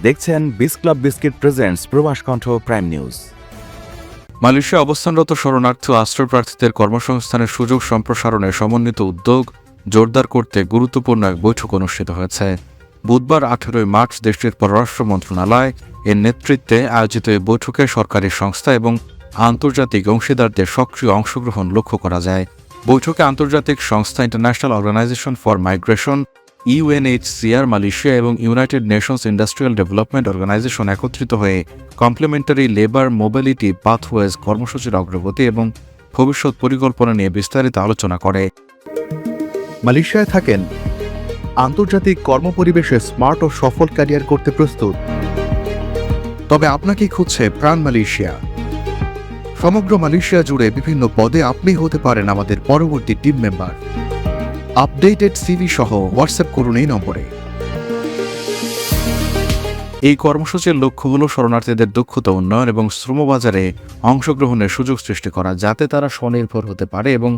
দেখছেন বিস club biscuit presents প্রবাস কণ্ঠ প্রাইম নিউজ। মালয়েশিয়া অবস্থানরত শরণার্থী ও আশ্রয়প্রার্থীদের কর্মসংস্থানের সুযোগ সম্প্রসারণে সমন্বিত উদ্যোগ জোরদার করতে গুরুত্বপূর্ণ এক বৈঠক অনুষ্ঠিত হয়েছে। বুধবার 18 মার্চ দেশটির পররাষ্ট্র মন্ত্রণালয় এর নেতৃত্বে আয়োজিত এই বৈঠকে সরকারি সংস্থা এবং আন্তর্জাতিক অংশীদারদের সক্রিয় অংশগ্রহণ লক্ষ্য করা যায়। বৈঠকে আন্তর্জাতিক সংস্থা International Organization for Migration UNHCR, Malaysia এবং United Nations Industrial Development Organization একত্রিত হয়ে কমপ্লিমেন্টারি লেবার মোবিলিটি পাথওয়েজ কর্মসূচির অগ্রগতি এবং ভবিষ্যৎ পরিকল্পনা নিয়ে বিস্তারিত আলোচনা করে। মালয়েশিয়ায় থাকেন, আন্তর্জাতিক কর্মপরিবেশে স্মার্ট ও সফল ক্যারিয়ার করতে প্রস্তুত, তবে আপনাকে খুঁজছে প্রাণ মালয়েশিয়া। সমগ্র মালয়েশিয়া জুড়ে বিভিন্ন পদে আপনি হতে পারেন আমাদের পরবর্তী টিম মেম্বার। আপডেটেড সিভি সহ হোয়াটসঅ্যাপ করুন এই নম্বরে। এই কর্মসূচির লক্ষ্য হল শরণার্থীদের দক্ষতা উন্নয়ন এবং শ্রমবাজারে অংশগ্রহণের সুযোগ সৃষ্টি করা, যাতে তারা স্বনির্ভর হতে পারে এবং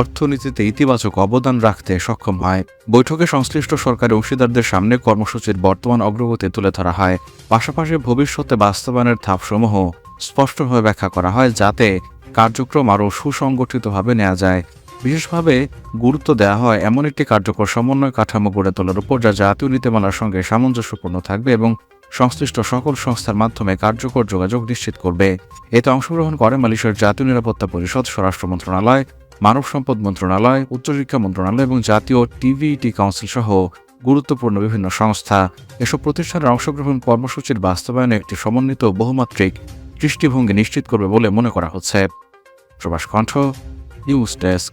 অর্থনীতিতে ইতিবাচক অবদান রাখতে সক্ষম হয়। বৈঠকে সংশ্লিষ্ট সরকারি অংশীদারদের সামনে কর্মসূচির বর্তমান অগ্রগতি তুলে ধরা হয়, পাশাপাশি ভবিষ্যতে বাস্তবায়নের ধাপসমূহ স্পষ্টভাবে ব্যাখ্যা করা হয়, যাতে কার্যক্রম আরও সুসংগঠিতভাবে নেওয়া যায়। বিশেষভাবে গুরুত্ব দেওয়া হয় এমন একটি কার্যকর সমন্বয় কাঠামো গড়ে তোলার উপর, যা জাতীয় নীতিমালার সঙ্গে সামঞ্জস্যপূর্ণ থাকবে এবং সংশ্লিষ্ট সকল সংস্থার মাধ্যমে কার্যকর যোগাযোগ নিশ্চিত করবে। এতে অংশগ্রহণ করে মালয়েশিয়ার জাতীয় নিরাপত্তা পরিষদ, স্বরাষ্ট্র মন্ত্রণালয়, মানব সম্পদ মন্ত্রণালয়, উচ্চশিক্ষা মন্ত্রণালয় এবং জাতীয় টিভিইটি কাউন্সিল সহ গুরুত্বপূর্ণ বিভিন্ন সংস্থা। এসব প্রতিষ্ঠানের অংশগ্রহণ কর্মসূচির বাস্তবায়নে একটি সমন্বিত বহুমাত্রিক দৃষ্টিভঙ্গি নিশ্চিত করবে বলে মনে করা হচ্ছে। প্রবাস কণ্ঠ নিউজ ডেস্ক।